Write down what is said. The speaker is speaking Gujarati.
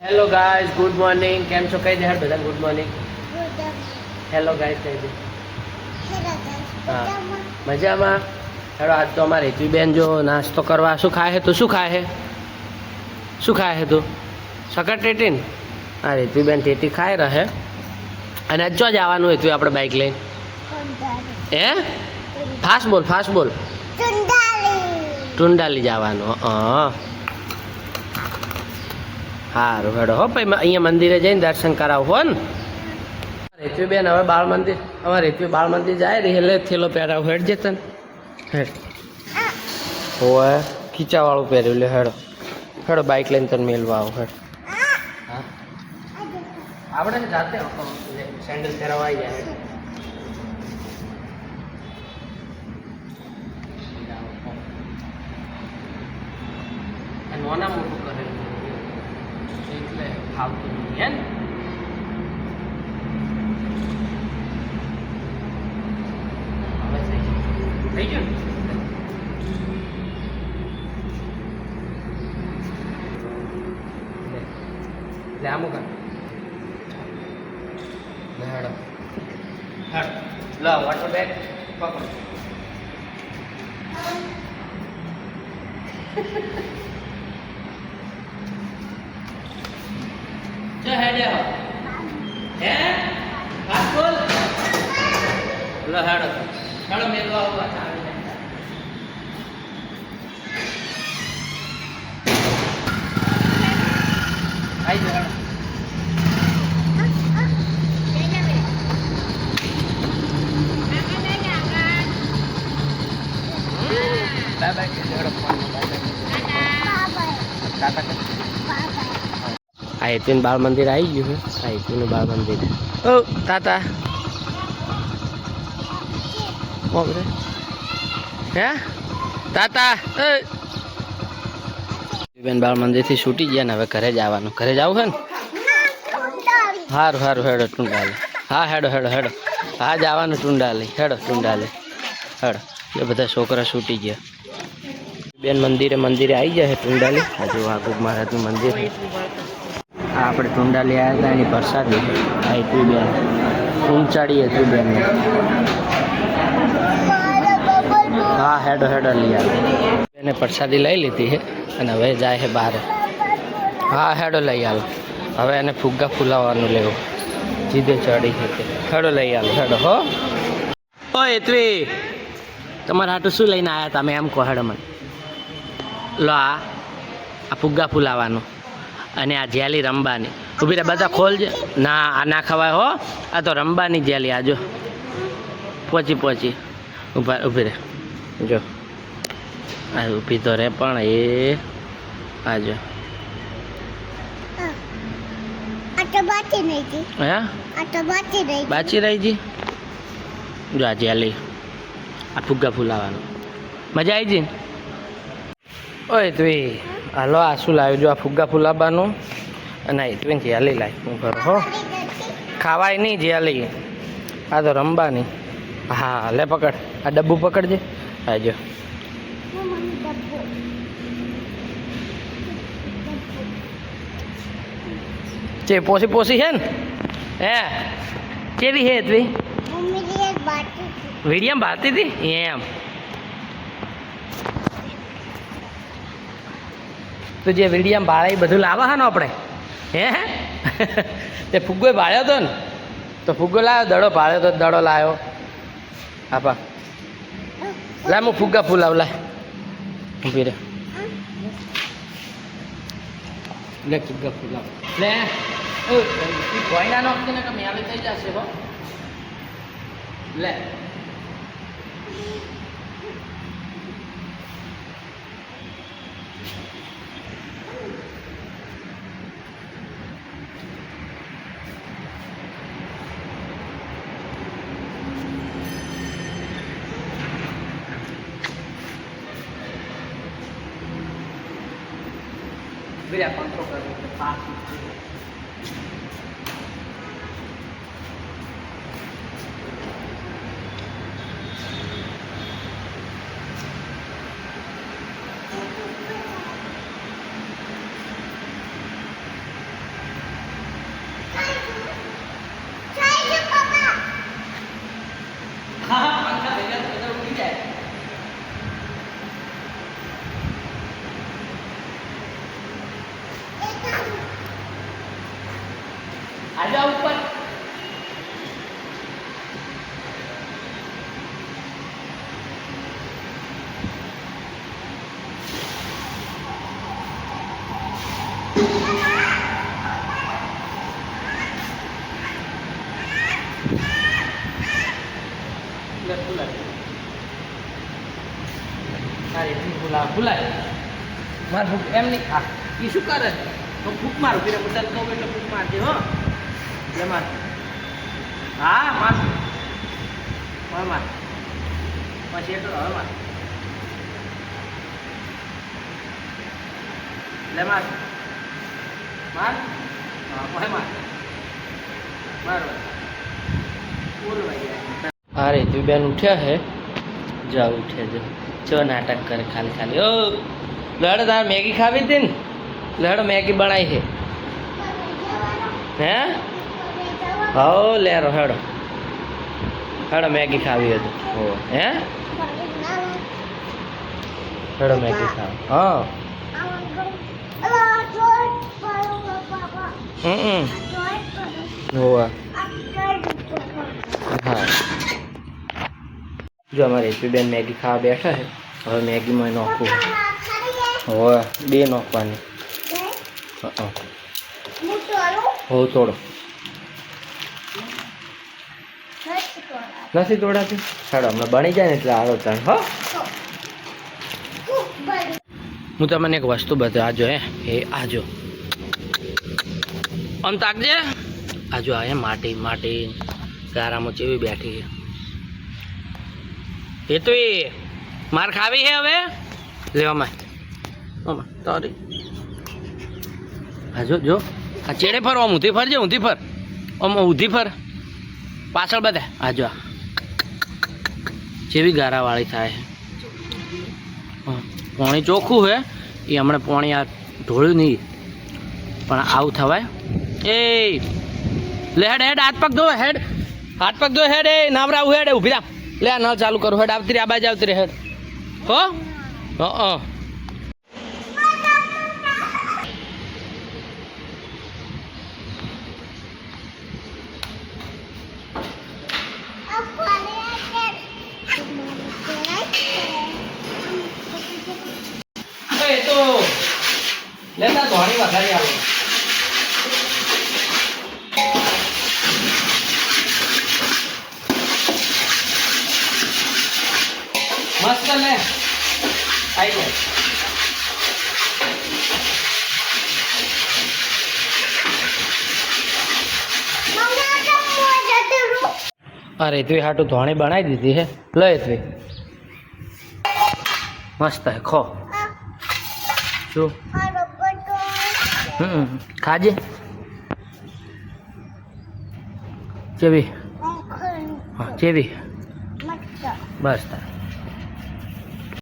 Hello guys, good morning. કેમ છો? કહી દે હેડ બધા ગુડ મોર્નિંગ. હેલો ગાઈઝ કહી દે. હા, મજામાં. હેડો આજ તો અમારે હેતુબેન જો નાસ્તો કરવા શું ખાય હે? તું શું ખાય હે? શું ખાય હે તું? સકર ટેટીન? હા, હેતુબેન ટેટી ખાઈ રહે. અને આજ જો જવાનું હેતુ આપણે બાઇક લઈને? હે? ફાસ્ટ બોલ, ફાસ્ટ બોલ. ટુંડાલી જવાનું. હા, સારું હેડો હો ભાઈ, અહીંયા મંદિરે જઈને દર્શન કરાવું હો ને. રેતીબેન હવે બાળ મંદિર, અમારે રેતી બાળ મંદિર જાય રહી એટલે થેલો પહેરાવું હેડ જતા ને હેડ હોય ખીચાવાળું પહેર્યું લે હેડો હેડો બાઇક લઈને તને મેળવા આવું હેડ. હા, આપણે જાતે સેન્ડલ પહેરાવા આવી જાય. નોના મોટું કરેલું એટલે ફાવતું નહીં હે ને. હવે થઈ ગયું લે આમ કર લે હેડો હેડ લો વોટર બેગ પકડ. ચલ હેડે હે વાત બોલ લો હેડો હેડો મેલો આવું ચાલે આઈ જો હેડો બાય બાય હેડો ફોન બાય બાય ટાટા આ હેતુન બાળ મંદિર આવી ગયું છે. આ હેતુનું બાળ મંદિર. ઓ તાતા હે તાતા બેન બાળ મંદિરથી છૂટી ગયા ને હવે ઘરે જવાનું. ઘરે જવું છે ને? સારું સારું હેડો ટુંડાલી. હા હેડો હેડો હેડો હા જવાનું ટુંડાલી હેડો ટુંડાલી હેડો. એ બધા છોકરા છૂટી ગયા. બેન મંદિરે આવી જાય ટુંડાલી. હજુ વાઘુબ મહારાજનું મંદિર. આ આપણે ટુંડાલી આવ્યા હતા એની પ્રસાદી આ હેતુ બેન ઊંચાડી હતી બેનને. હા હેડો હેડો લઈ આવે. એને પ્રસાદી લઈ લીધી છે અને હવે જાય છે બહાર. હા હેડો લઈ આવો. હવે એને ફુગ્ગા ફૂલાવવાનું લેવું જીદે ચડી છે. હેડો લઈ આવો હેડો હો. ઓ હેતવી તમારે હાટું શું લઈને આવ્યા તમે એમ કહો હેડો મને. લો આ ફુગ્ગા ફૂલાવાનું અને આ જેલી રમવાની. ઊભી રે બધા ખોલજે. ના આ ના ખવાય હો. આ તો રમવાની જેલી. આજો પહોંચી ઊભી રે જો આ ઊભી તો રે પણ એ આજો હે બાચી રહી જી. જો આ જેલી આ ફુગ્ગા ફૂલાવાનું મજા આવી જી. ઓય તું હાલો આ શું લાવ્યું? જો આ ફુગ્ગા ફૂલાવાનું અને એટલી જેલી લાવી હું કરો હો. ખાવાય નહીં જેલી, આ તો રમવાની. હા લે પકડ આ ડબ્બુ પકડજે. હા જો ચે પોસી છે ને હે કેવી હે તું? વિડીયમ ભારતી હતી એમ. તો જે વિડીયમ ભાળે એ બધું લાવવા હા ને આપણે હે તે ફુગ્ગો ભાળ્યો હતો ને તો ફુગ્ગો લાવ્યો. દડો ભાળ્યો તો દડો લાવ્યો. આપા લાય હું ફુગ્ગા ફૂલાવ લાય ઊભી રે લે ફુગ્ગા ફૂલાવ લે. કોઈના નો ને કે મેલે થઈ જશે હો. લે Mira, control fácil. આજા ઉપર ફૂલાય માર ફૂક એમ નહીં આ એ શું કરે તો ફૂક મારું પીરે બધા કહું એટલે ફૂક મારજે હો લે માર હા માર માર પછી એટલો હવે માર લે માર માર હા પછી માર બોલ ભાઈ અરે તું બેન ઉઠ્યા હે જા ઉઠે જો ચો નાટક કરે ખાલી ખાલી ઓ લડ તાર મેગી ખાવી હતી ને લડ મેગી બનાવી છે હે હો લેરો હેડો હેડો મેગી ખાવી હતી હો હે હેડો મેગી ખાવ હા હોવા હા જો અમારે બેન મેગી ખાવા બેઠા છે હવે મેગીમાં નાખવું હવે બે નાખવાની હો તોડો નથી તોડાતી સાડો હમણાં બની જાય ને એટલે આવો ચાલ હો હું તમને એક વસ્તુ બતાવું આજો એ આજો આમ તાકજે આજો આ માટી માટી ગારામાં ચેવી બેઠી એ તો એ માર ખાવી છે હવે લેવામાં તારી હા જો આ ચેડે ફર આમ ઊંધી ફરજે ઊંધી ફર આમ ઊંધી ફર પાછળ બધા આ જો જેવી ગારાવાળી થાય પાણી ચોખ્ખું હે એ હમણાં પાણી આ ઢોળ્યું નહીં પણ આવું થવાય એ લે હેડ હેડ હાથ પગ ધો હેડ હાથ પગ ધો હેડ એ નાવરાવું હેડ ઊભી રાખ લે આ નળ ચાલુ કરું હેડ આવતી રે આ બાજુ આવતી રે હેડ હો હા તો લેતા ધોણી વધારી આવો મસ્ત લે આઈ જાય અરે તું હાટું ધોણી બનાવી દીધી હે લે તું મસ્ત હે ખો શું ખાજે ચેવી હા ચેવી બસ તાર